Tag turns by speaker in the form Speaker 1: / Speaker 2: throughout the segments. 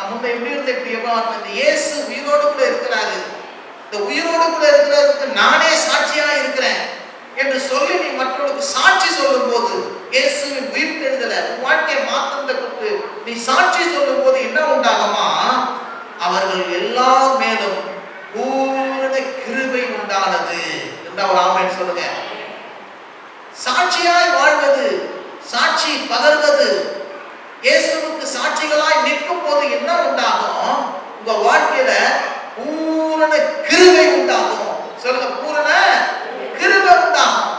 Speaker 1: நான் முன்ன எப்படி இருந்த இப்படி எவ்வளவு இந்த இயேசு உயிரோடு கூட இருக்கிறாரு, இந்த உயிரோடு கூட இருக்கிறதுக்கு நானே சாட்சியா இருக்கிறேன் என்று சொல்லி நீ மற்றவர்களுக்கு சாட்சி சொல்லும் போது, இயேசுவின் உயிர்த்தெழுதலை வாழ்க்கையை மாற்றத்தை கொடுத்து நீ சாட்சி சொல்லும் போது என்ன உண்டாகுமா? அவர்கள் எல்லார் மேலும் பூரண கிருபை உண்டானது என்று அவர் ஆமென் சொல்லுங்க. சாட்சியாய் வாழ்வது, சாட்சி பகர்வது, இயேசுவுக்கு சாட்சிகளாய் நிற்கும் போது என்ன உண்டாகும்? உங்க வாழ்க்கையில பூரண கிருபை உண்டாகும். சொல்லுங்க, பூரண கிருபை உண்டாகும்.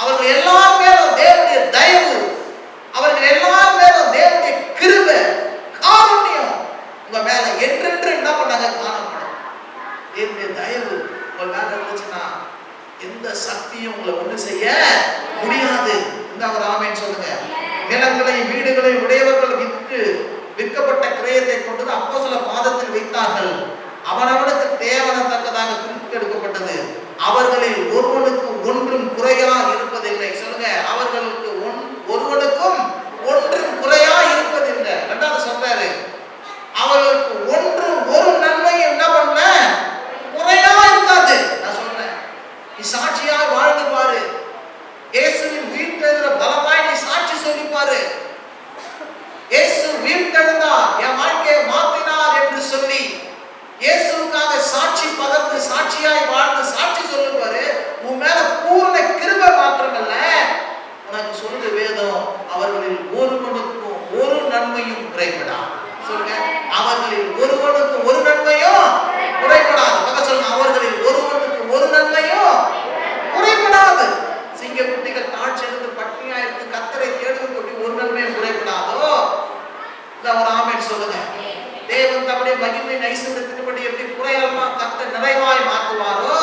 Speaker 1: அவர்கள் எல்லார் மேலும் தேவனுடைய தயவு, அவர்கள் எல்லார் மேலும் தேவனுடைய கிருபை, காருண்யம் உங்க மேல என்றென்று என்ன பண்ணாங்க? காணப்படும். தேவனுடைய தயவு உங்க மேல இருந்துச்சுன்னா எந்த சக்தியும் உங்களை ஒண்ணு செய்ய முடியாது. இந்த ஒரு ஆமென் சொல்லுங்க. நிலங்களையும் வீடுகளையும் உடையவர்கள் விற்கப்பட்ட கிரயத்தை கொண்டு அப்போஸ்தலர் பாதத்தில் வைத்தார்கள். அவனவனுக்கு தேவனத்தக்கதாக குறிப்பு எடுக்கப்பட்டது. அவர்களில் ஒருவனுக்கு ஒன்றும் குறையா இருப்பதில்லை. சொல்லுங்க, அவர்களுக்கு ஒருவனுக்கும் ஒன்றும் குறையா இருப்பதில்லை. ரெண்டாவது சொல்றாரு, அவர்களுக்கு ஒன்றும் ஒரு நன்மையும் என்ன பண்ண குறையா இருக்காது. நான் சொல்றேன், நீ சாட்சியா வாழ்ந்து பாரு. இயேசுவின் உயிர்த்தெழுந்த பலமாய் நீ சாட்சி சொல்லி பாரு. இயேசு உயிர்த்தெழுந்தார், என் வாழ்க்கையை மாற்றினார் என்று சொல்லி இயேசுவுக்காக சாட்சி பகர்ந்து சாட்சியாய் வாழ்ந்து சாட்சி சொல்லுவாரு. உன் மேல பூர்ண கிருபை மாத்திரமல்ல, உனக்கு சொல்லுது வேதம், அவர்களில் ஒருவனுக்கும் ஒரு நன்மையும் குறைபடாது. சொல்லுங்க, அவர்களில் ஒருவனுக்கு ஒரு நன்மையும் குறைபடாது. சொல்லுங்க, அவர்களில் ஒருவனுக்கு ஒரு நன்மையும் குறைபடாது. சிங்க குட்டிகள் தாழ்ச்சியிலிருந்து பட்டினியா இருந்து கர்த்தரை தேடுவதற்கு ஒரு நன்மையும் குறைபடாதோ. ஒரு ஆமென் சொல்லுங்க. தேவன் தம்முடைய மகிமை ஐஸ்வரியத்தின்படி எப்படி குறையாம கர்த்தர் நிறைவாய் மாற்றுவாரோ,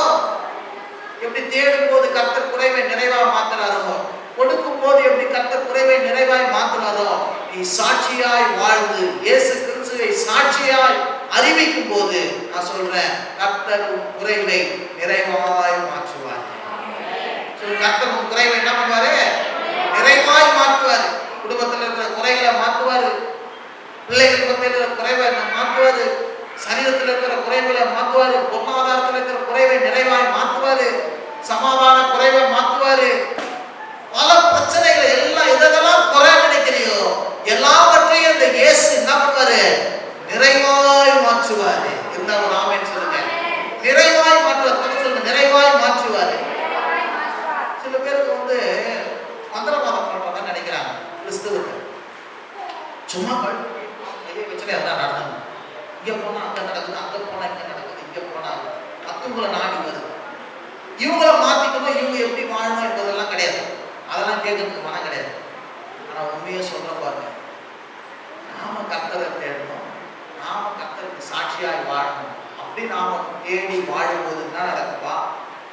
Speaker 1: எப்படி தேடும் போது கர்த்தர் குறைவை நிறைவாய் மாற்றுறாரோ, கொடுக்கும் போது எப்படி கர்த்தர் குறைவை நிறைவாய் மாற்றுறாரோ, நீ சாட்சியாய் வாழ்ந்து இயேசு கிறிஸ்துவை சாட்சியாய் அறிவிக்கும் போது நான் சொல்றேன், கர்த்தர் குறைவை நிறைவாய் மாற்றுவார். கர்த்தர் குறைவை என்ன பண்ணுவாரு? நிறைவாய் மாற்றுவாரு. குடும்பத்தில் இருக்கிற குறைகளை மாற்றுவாரு, பிள்ளைகள் பத்தியில் குறைவை மாற்றுவாரு, சரீரத்தில் இருக்கிற குறைகளை மாற்றுவாரு, பொருளாதாரத்தில் இருக்கிற குறைவை நிறைவாய் மாற்றுவாரு, சமாதான குறைவை மாற்றுவாரு. பல பிரச்சனைகளை எல்லாம் எதெல்லாம் குறை நினைக்கிறியோ எல்லாவற்றையும் இந்த இயேசு என்ன பண்ணுவாரு? நிறைவாய் மாற்றுவாரு. என்ன ஒரு ஆமென் சொல்லுங்க. நிறைவாய் மாற்றுவார். சொல்லுங்க, நிறைவாய் மாற்றுவாரு. சில பேருக்கு மந்திரவாதம் பண்றதா நினைக்கிறாங்க கிறிஸ்துவுக்கு. சும்மா பிரச்சனை எல்லாம் நடந்தது, இங்க போனா அங்க நடக்குது, அங்க போனா இங்க நடக்குது, இங்க போனா மத்தவங்களை நாடி வருது, இவங்கள மாத்திக்கணும், இவங்க எப்படி வாழணும் என்பதெல்லாம் கிடையாது. அதெல்லாம் கேட்கறதுக்கு மனம் கிடையாது. ஆனா உண்மையை சொல்ற பாருங்க, நாம கர்த்தரை தேடணும், நாம கர்த்தருக்கு சாட்சியாய் வாழணும். அப்படி நாம தேடி வாழும்போது என்ன நடக்குப்பா?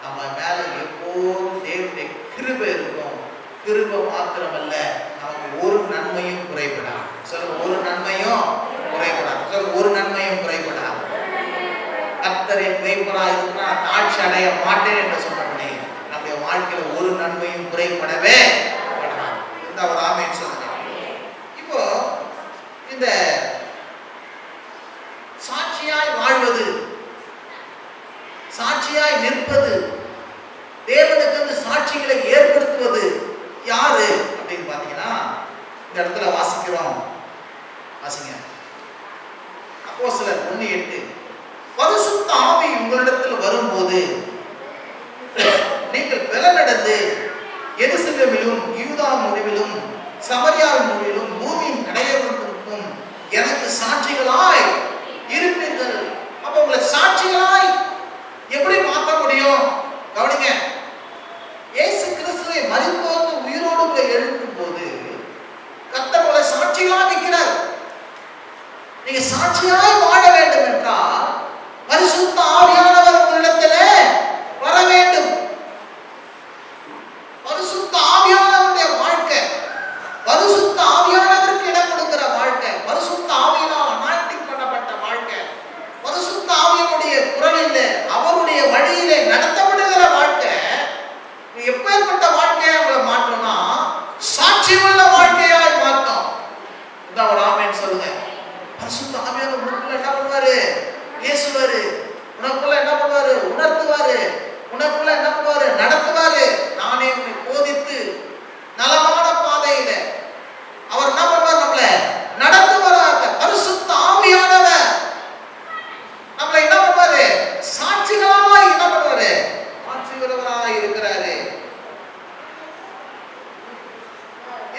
Speaker 1: நம்ம மேல எப்போதும் தேவனுடைய கிருபை இருக்கும். கிருபை மாத்திரமல்ல, நமக்கு ஒரு நன்மையும் குறைபடாது. சொல்லுங்க, ஒரு நன்மையும் குறைபடாது. சொல்லுங்க, ஒரு நன்மையும் குறைபடாது. கர்த்தரை மேய்ப்பரா இருக்குன்னா தாழ்ச்சி அடைய மாட்டேன் என்று சொன்னபடி நம்முடைய வாழ்க்கையில ஒரு நன்மையும் குறைபடவே படாது. இந்த ஒரு ஆமென் சொல்லுங்க. இப்போ இந்த சாட்சியாய் வாழ்வது, சாட்சியாய் நிற்பது, தேவனுக்கு அந்த சாட்சிகளை ஏற்படுத்துவது யாரு அப்படின்னு பாத்தீங்கன்னா, இந்த இடத்துல வாசிக்கிறோம். வாசிங்க, அப்போஸ்தலர் 1:8. பரிசுத்த ஆவி உங்களிடத்தில் வரும்போது நீங்கள் பலனடைந்து எருசலேமிலும் யூதா முடிவிலும் சமரியாவின் முடிவிலும் பூமியின் கடையோரத்திற்கும் எனக்கு சாட்சிகளாய் இருப்பீர்கள். அப்ப உங்களை சாட்சிகளாய் எப்படி மாற்ற முடியும்? கவனிங்க, இயேசு கிறிஸ்துவை மரித்தோர்ந்து உயிரோடு எழுப்பும் போது கர்த்தர் உங்களை சாட்சிகளாக நிற்கிறார். நீங்க சாட்சியாய் வாழ வேண்டும் என்றால் பரிசுத்த ஆவியானவர் உங்களிடத்திலே வர வேண்டும். பரிசுத்த ஆவியானவருடைய வாழ்க்கை, பரிசுத்த ஆவியானவருக்கு இடம் கொடுக்கிற வாழ்க்கை, பரிசுத்த ஆவியினால் அனாயிண்டிங் பண்ணப்பட்ட வாழ்க்கை, பரிசுத்த ஆவியினுடைய குரலில் அவருடைய வழியிலே நடத்தப்படுகிற வாழ்க்கை. எப்பேற்பட்ட வாழ்க்கையை அவங்களை மாற்றணும்னா சாட்சி உள்ள வாழ்க்கையாய் மாற்றோம். ஒரு ஆமென் சொல்லுங்க. பரிசுத்த ஆவியானவர் உனக்குள்ள என்ன பண்ணுவாரு? பேசுவாரு. உனக்குள்ள என்ன பண்ணுவாரு? உணர்த்துவாரு. உனக்குள்ள என்ன பண்ணுவாரு? நடத்துவாரு. நானே உன்னை போதித்து நலமான பாதையில அவர் என்ன பண்ணுவார்? நம்மள நடத்துவாராக. பரிசுத்த ஆவியானவர் நம்மளை என்ன பண்ணுவாரு? சாட்சிகளாய் என்ன பண்ணுவாரு? மாற்றுகிறவராய் இருக்கிறாரு.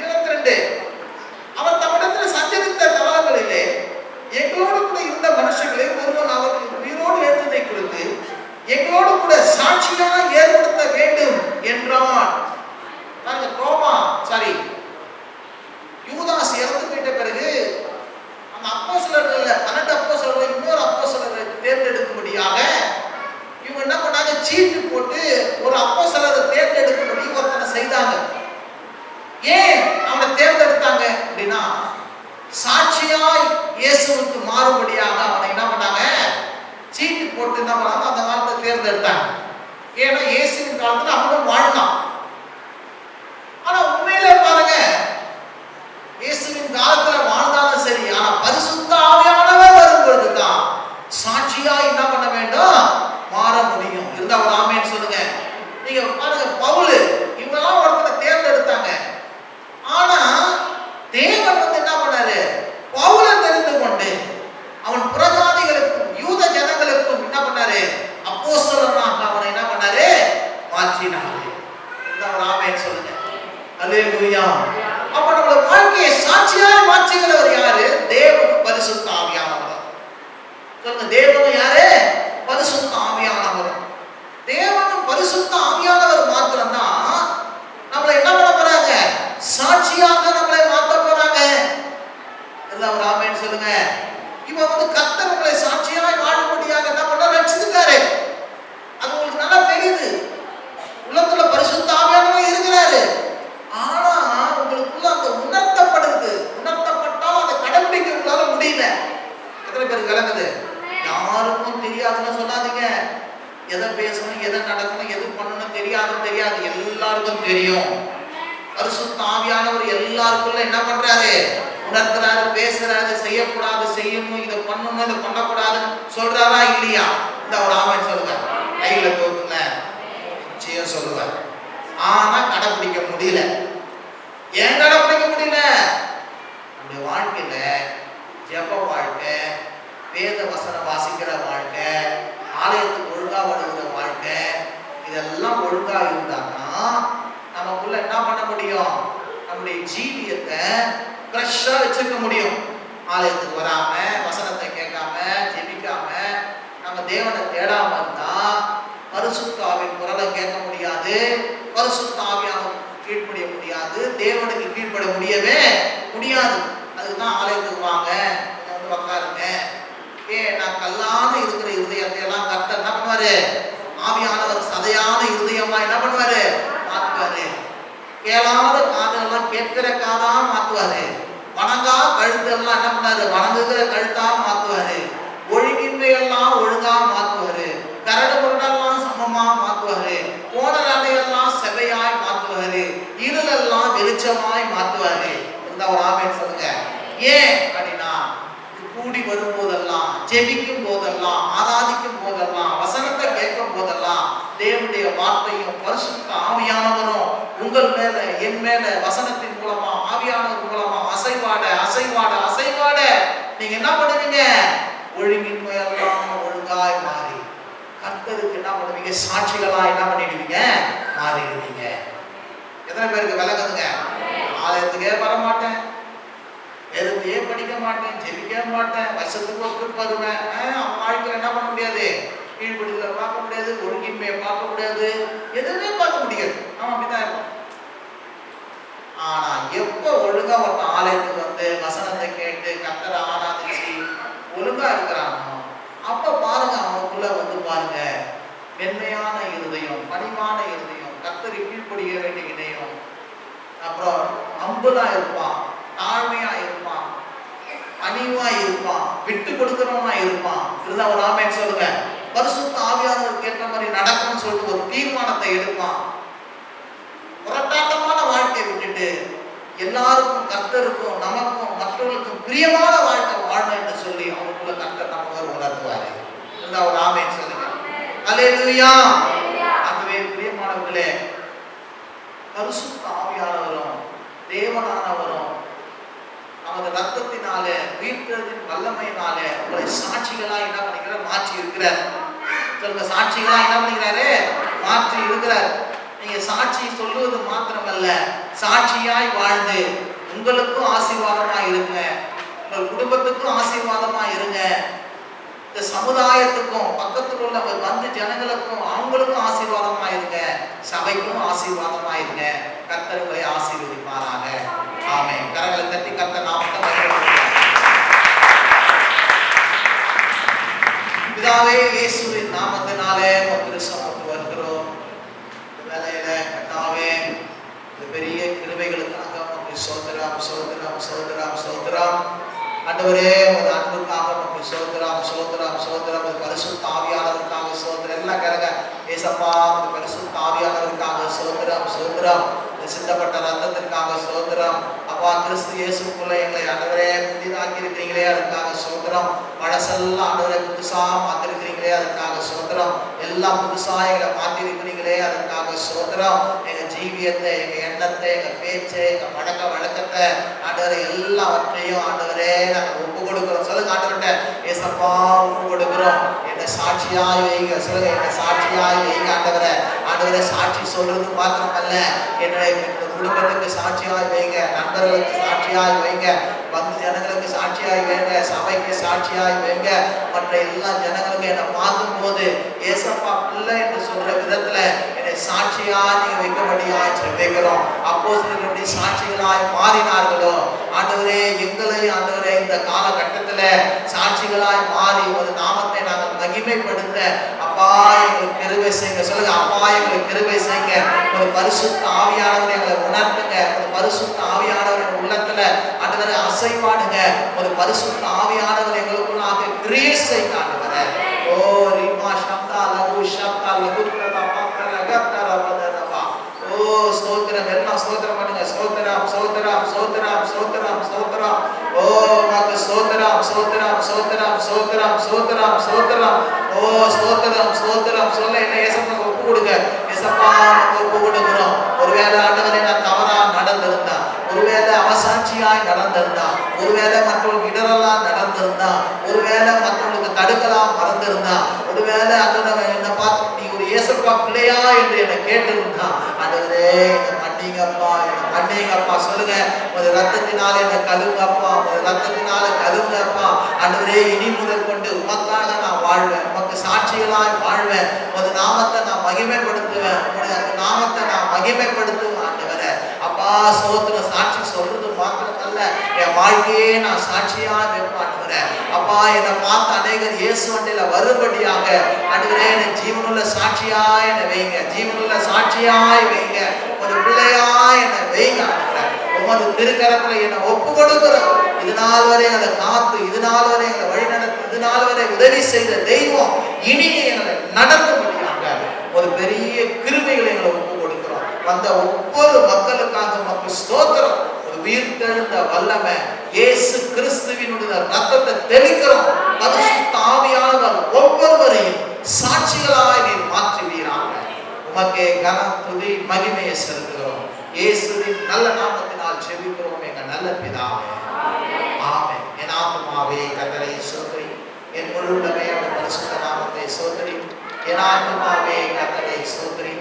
Speaker 1: 22 அவர் தம்மிடத்தில் சஞ்சரித்த காலங்களிலே எங்களோடு கூட இருந்த மனுஷர்களை ஒருவன் அவர்களுக்கு உயிரோடு எழுந்ததை கொடுத்து எங்களோடு கூட சாட்சியாக ஏற்படுத்த வேண்டும் என்றான். யூதாஸ் இறந்து போயிட்ட பிறகு அந்த அப்போஸ்தலர்கள் 12 அப்போஸ்தலர்கள் இன்னொரு அப்போஸ்தலரை தேர்ந்தெடுக்கும்படியாக இவங்க என்ன பண்ணாங்க? சீட்டு போட்டு ஒரு அப்போஸ்தலரை தேர்ந்தெடுக்கும்படி ஒருத்தனை செய்தாங்க. ஏன் அவனை தேர்ந்தெடுத்தாங்க அப்படின்னா, சாட்சியாய் இயேசுவுக்கு மாறுபடியாக அவனை என்ன பண்ணாங்க? சீட்டு போட்டு என்ன பண்ணாங்க? அந்த காலத்தை தேர்ந்தெடுத்தாங்க. ஏன்னா இயேசுவின் காலத்துல அவனும் வாழ்ந்தான். ஆனா உண்மையிலே பாருங்க, இயேசுவின் காலத்துல வாழ்ந்தாலும் சரி, ஆனா பரிசுத்த ஆவியானவர் வரும்பொழுது தான் சாட்சியாய் என்ன பண்ண வேண்டும்? மாற முடியும். இருந்தா ஒரு ஆமென் சொல்லுங்க. நீங்க பாருங்க, பவுல் இவங்கெல்லாம் ஒருத்தரை தேர்ந்தெடுத்தாங்க. ஆனா தேவன் என்ன பண்ணாரு? பவுலை தெரிந்து கொண்டு அவன் புறஜாதிகளுக்கும் யூத ஜனங்களுக்கும் என்ன பண்ணாரு? அப்போஸ்தலனாக அவனை என்ன பண்ணாரு? மாற்றினாரு. ஒரு ஆமென் சொல்லுங்க. அல்லேலூயா. அப்ப நம்மளோட வாழ்க்கையை சாட்சியாய் மாற்றுகிறவர் யாரு? தேவன் பரிசுத்த ஆவியானவர். சொல்லுங்க, தேவன் யாரு? பரிசுத்த ஆவியானவர். தேவனும் பரிசுத்த ஆவியானவர் மாத்திரம்தான் நம்மளை என்ன பண்ண போறாங்க? சாட்சியாக நம்மளை மாற்ற போறாங்க. எல்லாம் ஒரு ஆமென் சொல்லுங்க. இவன் கர்த்தர் உங்களை சாட்சியாய் வாழும்படியாக என்ன பண்ண ரட்சித்துட்டாரு. அது உங்களுக்கு நல்லா தெரியுது. உள்ளத்துல பரிசுத்த ஆவியானவர் இருக்கிறாரு. ஆனா உங்களுக்குள்ள அந்த உணர்த்தப்படுது. உணர்த்தப்பட்டால் அதை கடைபிடிக்க உங்களால முடியல. எத்தனை பேருக்கு விளங்குது? யாருக்கும் தெரியாதுன்னு சொல்லாதீங்க. எதை பேசணும், எதை நடக்கணும், எது பண்ணணும் தெரியாது. எல்லாருக்கும் தெரியும். பரிசுத்த ஆவியானவர் எல்லாருக்குள்ள என்ன பண்றாரு? உணர்த்துறாரு, பேசுறாரு. செய்யக்கூடாது, செய்யணும், இதை பண்ணணும், இதை பண்ணக்கூடாதுன்னு சொல்றாரா இல்லையா? இந்த ஒரு ஆமென் சொல்லுங்க. கையில தோக்குங்க, நிச்சயம் சொல்லுவார். ஆனா கடைபிடிக்க முடியல. ஏன் கடைபிடிக்க முடியல? நம்முடைய வாழ்க்கையில ஜெப வாழ்க்கை, வேத வசனம் வாசிக்கிற வாழ்க்கை, ஆலயத்துக்கு ஒழுங்கா வருகிற வாழ்க்கை, இதெல்லாம் ஒழுங்கா இருந்தாங்கன்னா நமக்குள்ள என்ன பண்ண முடியும்? நம்முடைய ஜீவியத்தை ஃப்ரெஷ்ஷா வச்சிருக்க முடியும். ஆலயத்துக்கு வராம, வசனத்தை கேட்காம, ஜெபிக்காம, நம்ம தேவனை தேடாம இருந்தா பரிசுத்த ஆவியின் குரலை கேட்க முடியாது. பரிசுத்த ஆவியானவருக்கு கீழ்ப்படிய முடியாது. தேவனுக்கு கீழ்ப்பட முடியவே முடியாது. அதுதான் ஆலயத்துக்கு வாங்க, வந்து உட்காருங்க. நான் கல்லான இருக்கிற இருதயத்தை எல்லாம் கர்த்தர் என்ன பண்ணுவாரு? ஆவியானவர் சதையான இருதயமா என்ன பண்ணுவாரு? மாற்றுவாரு. கேளாத காதெல்லாம் கேட்கிற காதா மாற்றுவாரு. வணங்கா கழுத்தெல்லாம் என்ன பண்ணாரு? வணங்குகிற கழுத்தா மாற்றுவாரு. ஒழுங்கின்மையெல்லாம் ஒழுங்கா மாற்றுவாரு. கரடு முரடெல்லாம் சமமா மாற்றுவாரு. கோணலாடையெல்லாம் செவையாய் மாற்றுவாரு. இருளெல்லாம் வெளிச்சமாய் மாற்றுவாரு. இந்த ஒரு ஆமென் சொல்லுங்க. ஏன் அப்படின்னா, கூடி வரும்போதெல்லாம், ஜெபிக்கும் போதெல்லாம், ஆராதிக்கும் போதெல்லாம், வசனத்தை கேட்கும் போதெல்லாம் தேவனுடைய வார்த்தையும் பரிசுத்த ஆவியானவரும் உங்கள் மேல, என் மேல வசனத்தின் மூலமா, ஆவியானவர் மூலமா அசைவாட நீங்க என்ன பண்ணுவீங்க? ஒழுங்கின்மையெல்லாம் ஒழுங்காய் மாறி கர்த்தருக்கு என்ன பண்ணுவீங்க? சாட்சிகளா என்ன பண்ணிடுவீங்க? மாறிடுவீங்க. எத்தனை பேருக்கு விளங்குதுங்க? ஆலயத்துக்கே வர மாட்டேன், எதுத்தையே படிக்க மாட்டேன், ஜெபிக்க மாட்டேன், வருஷத்துக்கு ஒரு வருவேன். அவன் வாழ்க்கையில் என்ன பண்ண முடியாது? கீழ்படிதலை பார்க்க முடியாது, ஒழுங்கின்மையை பார்க்க முடியாது, எதுவுமே பார்க்க முடியாது. அவன் அப்படிதான் இருப்பான். ஆனா எப்ப ஒழுங்கா ஒரு ஆலயத்துக்கு வந்து வசனத்தை கேட்டு கர்த்தரை ஆராதிச்சு ஒழுங்கா இருக்கிறானோ, அப்ப பாருங்க, அவனுக்குள்ள வந்து பாருங்க, மென்மையான இருதயம், பணிவான இருதயம், கர்த்தரை கீழ்ப்படிய வேண்டிய இதயம், அப்புறம் அம்புலா இருப்பான், தாழ்மையா இருப்பான், பணிவா இருப்பான், விட்டு கொடுக்கிறவனா இருப்பான். இதுதான் ஒரு ஆமென் சொல்லுங்க. பரிசுத்த ஆவியானவருக்கு ஏற்ற மாதிரி நடக்கணும்னு சொல்லிட்டு ஒரு தீர்மானத்தை எடுப்பான். புரட்டாட்டமான வாழ்க்கை விட்டுட்டு எல்லாருக்கும், கர்த்தருக்கும், நமக்கும், மற்றவர்களுக்கும் பிரியமான வாழ்க்கை வாழணும் என்று சொல்லி அல்லேலூயா. ஆகவே பிரியமானவர்களே, பரிசுத்த ஆவியானவரும் தேவனானவரும் நமது ரத்தத்தினாலே உயிர்த்தெழுதலின் வல்லமையினாலே உங்களை சாட்சிகளாய் என்ன பண்ணிக்கிறார்? மாற்றி இருக்கிறார். சொல்லுங்க, சாட்சிகளாய் என்ன பண்ணிக்கிறாரு? மாற்றி இருக்கிறார். நீங்க சாட்சி சொல்லுவது மாத்திரமல்ல, சாட்சியாய் வாழ்ந்து உங்களுக்கும் ஆசீர்வாதமா இருங்க, உங்கள் குடும்பத்துக்கும் ஆசீர்வாதமா இருங்க, இந்த சமுதாயத்துக்கும் பக்கத்தில் உள்ள வந்து ஜனங்களுக்கும் அவங்களுக்கும் ஆசீர்வாதமா இருங்க, சபைக்கும் ஆசீர்வாதமா இருங்க. கர்த்தர் உங்களை ஆசீர்வதிப்பாராக. ஆமென். கரங்களை தட்டி கர்த்தர் நாமத்தை மகிமைப்படுத்துவார். பிதாவே, இயேசுவின் நாமத்தினாலே உமக்கு சமூகத்துக்கு வருகிறோம். இந்த வேளையில கர்த்தாவே, இந்த பெரிய கிருபைகளுக்காக உமக்கு ஸ்தோத்திரம், ஸ்தோத்திரம், ஸ்தோத்திரம், ஸ்தோத்திரம். ஆண்டவரே, உமது அன்புக்காக உமக்கு ஸ்தோத்திரம், ஸ்தோத்திரம், ஸ்தோத்திரம். உமது பரிசுத்த ஆவியானவருக்காக ஸ்தோத்திரம். எல்லாம் கேளுங்க. ஏசப்பா, உமது பரிசுத்த ஆவியானவருக்காக ஸ்தோத்திரம், ஸ்தோத்திரம். சிந்தப்பட்ட ரத்தத்திற்காக ஸ்தோத்திரம். அப்பா, கிறிஸ்து இயேசுக்குள்ள எங்களை ஆண்டவரே புதிதாக்கி இருக்கிறீங்களே, அதுக்காக ஸ்தோத்திரம். பழசெல்லாம் ஆண்டவரே புதுசா மாத்திருக்கிறீங்களே, அதுக்காக ஸ்தோத்திரம். எல்லாம் புதுசா எங்களை மாற்றி இருக்கிறீங்களே, அதுக்காக ஸ்தோத்திரம். எங்க ஜீவியத்தை, எங்க எண்ணத்தை, எங்க பேச்சை, எங்க பழக்க வழக்கத்தை ஆண்டவரை எல்லாவற்றையும் ஆண்டவரே நாங்கள் ஒப்பு கொடுக்கிறோம். சொல்லுங்க ஆண்டவர்கிட்ட, ஏசப்பா ஒப்பு கொடுக்கிறோம். என்ன சாட்சியாய் வைங்க. சொல்லுங்க, என்ன சாட்சியாய் வைங்க ஆண்டவரை. ஆண்டவரை சாட்சி சொல்றது மாத்திரமல்ல, என்னுடைய குடும்பத்துக்கு சாட்சியாய் வைங்க, நண்பர்களுக்கு சாட்சியாய் வைங்க, வந்து ஜனங்களுக்கு சாட்சியாய் வைங்க, சபைக்கு சாட்சியாய் வைங்க. மற்ற எல்லா ஜனங்களுக்கும் என்னை பார்க்கும் போது ஏசப்பா பிள்ளை என்று சொல்ற விதத்துல என்னை சாட்சியா நீங்க வைக்கபடியாய் ஜெபிக்கிறோம். அப்போஸ்தலர்களுடைய சாட்சிகளாய் மாறினார்களோ ஆண்டவரே, எங்களை ஆண்டவரே இந்த காலகட்டத்துல சாட்சிகளாய் மாறி ஒரு நாமத்தை நாங்கள் மகிமைப்படுத்த அப்பா எங்களுக்கு கிருபை செய்யுங்க. சொல்லுங்க, அப்பா எங்களுக்கு கிருபை செய்யுங்க. ஒரு பரிசுத்த ஆவியானவரை எங்களை உணர்த்துங்க. ஒரு பரிசுத்த ஆவியானவர் உள்ளத்துல ஆண்டவரை அசைவாடுங்க. ஒரு பரிசுத்த ஆவியானவர் எங்களுக்குள்ளாக கிரியை செய்யுங்க ஆண்டவரே. ஓ ரிமா சப்தா லகு சப்தா லகுத்ரா பக்தர கப்தர பதரவா. ஓ ஸ்தோத்திரம். எல்லாம் ஸ்தோத்திரம் பண்ணுங்க. ஸ்தோத்திரம், ஸ்தோத்திரம், ஸ்தோத்திரம், ஸ்தோத்திரம், ஸ்தோத்திரம். ஓ உமக்கு ஸ்தோத்திரம், ஸ்தோத்திரம், ஸ்தோத்திரம், ஸ்தோத்திரம், ஸ்தோத்திரம், ஸ்தோத்திரம். ஓ ஸ்தோத்திரம், ஸ்தோத்திரம். சொல்ல என்ன ஏசப்பாக்கு ஒப்பு கொடுங்க. ஏசப்பா ஒப்பு கொடுக்கிறோம். ஒருவேளை ஆண்டவரே நான் தவறா நடந்திருந்தா, ஒருவேளை அவசாட்சியாய் நடந்திருந்தா, ஒருவேளை மற்றவங்களுக்கு இடரெல்லாம் நடந்திருந்தா, ஒருவேளை மற்றவங்களுக்கு தடுக்கலாம் மறந்திருந்தா, ஒருவேளை ஆண்டவரே என்னை பார்த்து நீ ஒரு ஏசப்பா பிள்ளையா என்று என்னை கேட்டிருந்தா, ஆண்டவரே என்னை மன்னிங்கப்பா, என்னை மன்னிங்கப்பா. சொல்லுங்க, ஒரு ரத்தத்தினால என்னை கழுவுங்கப்பா, ஒரு ரத்தத்தினால கழுவுங்கப்பா. ஆண்டவரே, இனி முதல் கொண்டு உமக்காக நான் வாழ்வேன், உமக்கு சாட்சிகளாய் வாழ்வேன், ஒரு நாமத்தை நான் மகிமைப்படுத்துவேன், உங்களுடைய அந்த நாமத்தை நான் மகிமைப்படுத்துவேன் ஆண்டவரே. அப்பா சோத்திர சாட்சி சொல்றது மாத்திரமல்ல, என் வாழ்க்கையே நான் சாட்சியா வைப்பேன் ஆண்டவரே. அப்பா என்னை பார்த்து அநேகர் இயேசு வண்டியில வரும்படியாக ஆண்டவரே என்னை ஜீவனுள்ள சாட்சியாய் என்னை வைங்க, ஜீவனுள்ள சாட்சியாய் வைங்க, ஒரு பிள்ளையாய் என்னை வைங்க ஆண்டவரே. உமது திருக்கரத்துல என்னை ஒப்பு கொடுக்கிறோம். இது நாள் வரை எங்களை காத்து, இது நாள் வரை எங்களை வழி நடத்தும், இது நாள் வரை உதவி செய்த தெய்வம் இனி எங்களை நடத்தும்படியாக ஒரு பெரிய கிருபைகளை எங்களை ஒப்பு கொடுக்கிறோம். வந்த ஒவ்வொரு மக்களுக்காக உமக்கு ஸ்தோத்திரம். ஒரு உயிர்த்தெழுந்த வல்லமை இயேசு கிறிஸ்துவினுடைய ரத்தத்தை தெளிக்கிறோம். பரிசுத்த ஆவியானவர் ஒவ்வொருவரையும் சாட்சிகளாய் நீர் மாற்றுவீராக. உமக்கே கனம் துதி மகிமையை செலுத்துகிறோம். இயேசுவின் நல்ல நாமத்தினால் ஜெபிக்கிறோம் எங்க நல்ல பிதாவே. ஆமென். என் ஆத்துமாவே கர்த்தரை ஸ்தோத்திரி, என் முழு உள்ளமே அவருடைய பரிசுத்த நாமத்தை ஸ்தோத்திரி. என் ஆத்துமாவே கர்த்தரை ஸ்தோத்திரி,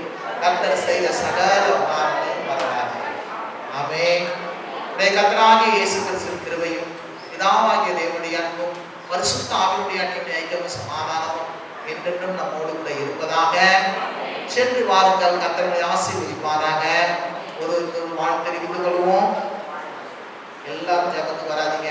Speaker 1: கர்த்தர் செய்த சகல உபகாரங்களையும் மறவாதே. ஆமென். உடைய கர்த்தராகிய இயேசு கிறிஸ்துவின் கிருபையும் பிதாவாகிய தேவனுடைய அன்பும் பரிசுத்த ஆவியுடைய அன்பின் ஐக்கியமும் சமாதானமும் என்றென்றும் நம்மோடு கூட இருப்பதாக. சென்று வாருங்கள், கர்த்தருடைய ஆசீர்வதிப்பாராக. ஒரு வாழ்த்து தெரிவித்துக் கொள்வோம். எல்லாரும் ஜெபத்துக்கு வராதீங்க.